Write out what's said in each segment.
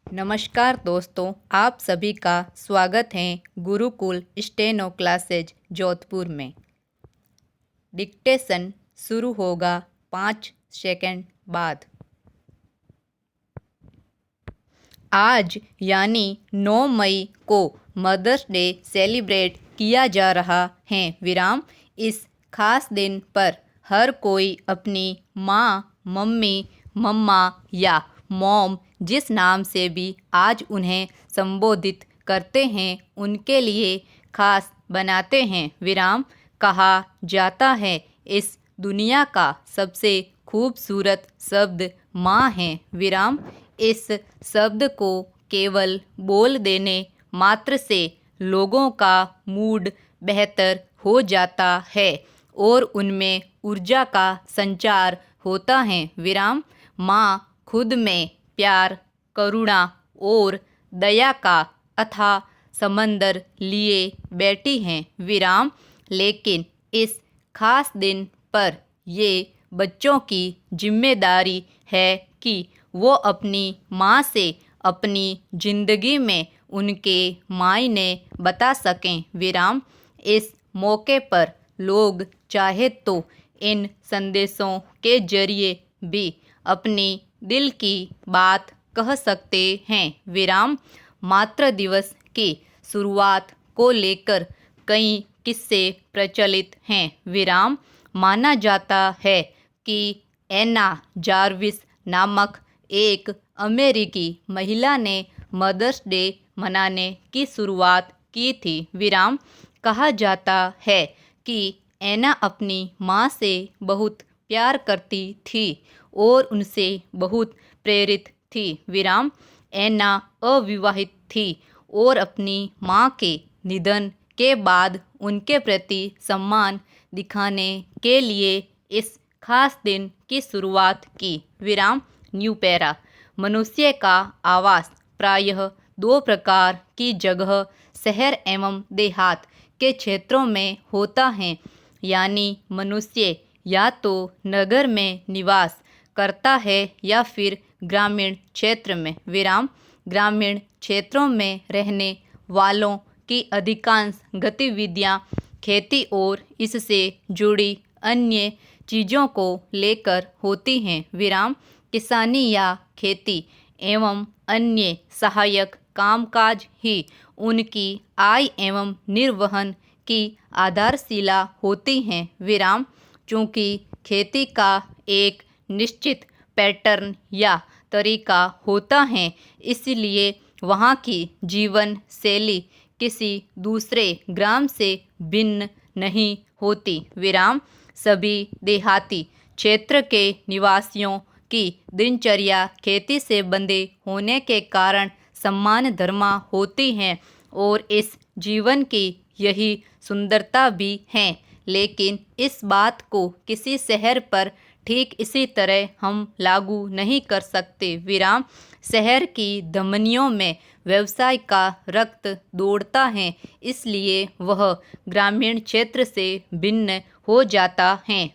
नमस्कार दोस्तों, आप सभी का स्वागत है गुरुकुल स्टेनो क्लासेज जोधपुर में। डिक्टेशन शुरू होगा 5 सेकंड बाद। आज यानी 9 मई को मदर्स डे सेलिब्रेट किया जा रहा है। इस खास दिन पर हर कोई अपनी माँ, मम्मी, मम्मा या मॉम जिस नाम से भी आज उन्हें संबोधित करते हैं उनके लिए खास बनाते हैं। कहा जाता है इस दुनिया का सबसे खूबसूरत शब्द माँ है। इस शब्द को केवल बोल देने मात्र से लोगों का मूड बेहतर हो जाता है और उनमें ऊर्जा का संचार होता है। माँ खुद में प्यार, करुणा और दया का अथाह समंदर लिए बैठी हैं। लेकिन इस खास दिन पर ये बच्चों की जिम्मेदारी है कि वो अपनी माँ से अपनी ज़िंदगी में उनके मायने बता सकें। इस मौके पर लोग चाहे तो इन संदेशों के जरिए भी अपनी दिल की बात कह सकते हैं। मातृ दिवस की शुरुआत को लेकर कई किस्से प्रचलित हैं। माना जाता है कि एना जार्विस नामक एक अमेरिकी महिला ने मदर्स डे मनाने की शुरुआत की थी। कहा जाता है कि एना अपनी माँ से बहुत प्यार करती थी और उनसे बहुत प्रेरित थी। एना अविवाहित थी और अपनी माँ के निधन के बाद उनके प्रति सम्मान दिखाने के लिए इस खास दिन की शुरुआत की। New para. मनुष्य का आवास प्रायः दो प्रकार की जगह शहर एवं देहात के क्षेत्रों में होता है। यानी मनुष्य या तो नगर में निवास करता है या फिर ग्रामीण क्षेत्र में। ग्रामीण क्षेत्रों में रहने वालों की अधिकांश गतिविधियां खेती और इससे जुड़ी अन्य चीज़ों को लेकर होती हैं। किसानी या खेती एवं अन्य सहायक कामकाज ही उनकी आय एवं निर्वहन की आधारशिला होती हैं। चूँकि खेती का एक निश्चित पैटर्न या तरीका होता है, इसलिए वहाँ की जीवन शैली किसी दूसरे ग्राम से भिन्न नहीं होती। सभी देहाती क्षेत्र के निवासियों की दिनचर्या खेती से बंधे होने के कारण समान धर्मा होती हैं और इस जीवन की यही सुंदरता भी है। लेकिन इस बात को किसी शहर पर ठीक इसी तरह हम लागू नहीं कर सकते। शहर की धमनियों में व्यवसाय का रक्त दौड़ता है, इसलिए वह ग्रामीण क्षेत्र से भिन्न हो जाता है।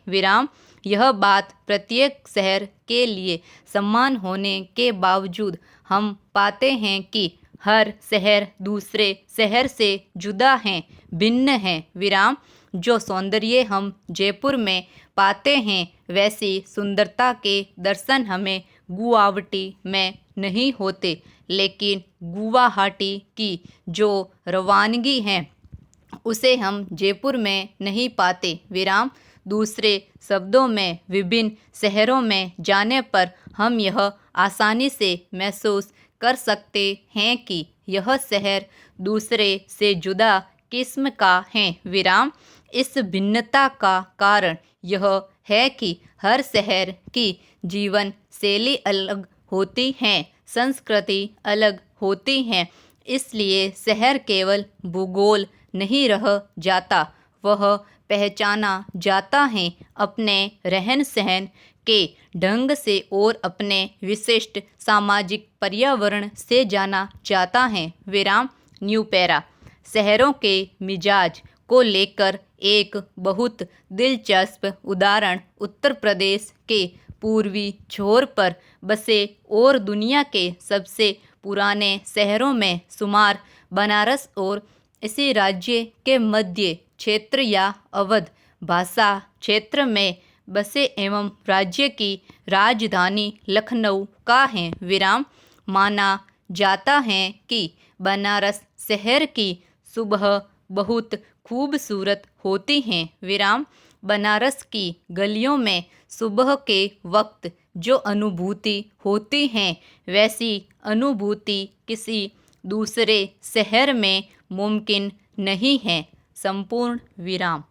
यह बात प्रत्येक शहर के लिए समान होने के बावजूद हम पाते हैं कि हर शहर दूसरे शहर से जुदा है, भिन्न है। जो सौंदर्य हम जयपुर में पाते हैं वैसी सुंदरता के दर्शन हमें गुवाहाटी में नहीं होते। लेकिन गुवाहाटी की जो रवानगी है उसे हम जयपुर में नहीं पाते। दूसरे शब्दों में विभिन्न शहरों में जाने पर हम यह आसानी से महसूस कर सकते हैं कि यह शहर दूसरे से जुदा किस्म का है। इस भिन्नता का कारण यह है कि हर शहर की जीवन शैली अलग होती है, संस्कृति अलग होती है, इसलिए शहर केवल भूगोल नहीं रह जाता, वह पहचाना जाता है अपने रहन सहन के ढंग से और अपने विशिष्ट सामाजिक पर्यावरण से जाना जाता है। New para. शहरों के मिजाज को लेकर एक बहुत दिलचस्प उदाहरण उत्तर प्रदेश के पूर्वी छोर पर बसे और दुनिया के सबसे पुराने शहरों में शुमार बनारस और इसी राज्य के मध्य क्षेत्र या अवध भाषा क्षेत्र में बसे एवं राज्य की राजधानी लखनऊ का है। विराम। माना जाता है कि बनारस शहर की सुबह बहुत खूबसूरत होती हैं। विराम। बनारस की गलियों में सुबह के वक्त जो अनुभूति होती है वैसी अनुभूति किसी दूसरे शहर में मुमकिन नहीं है। संपूर्ण विराम।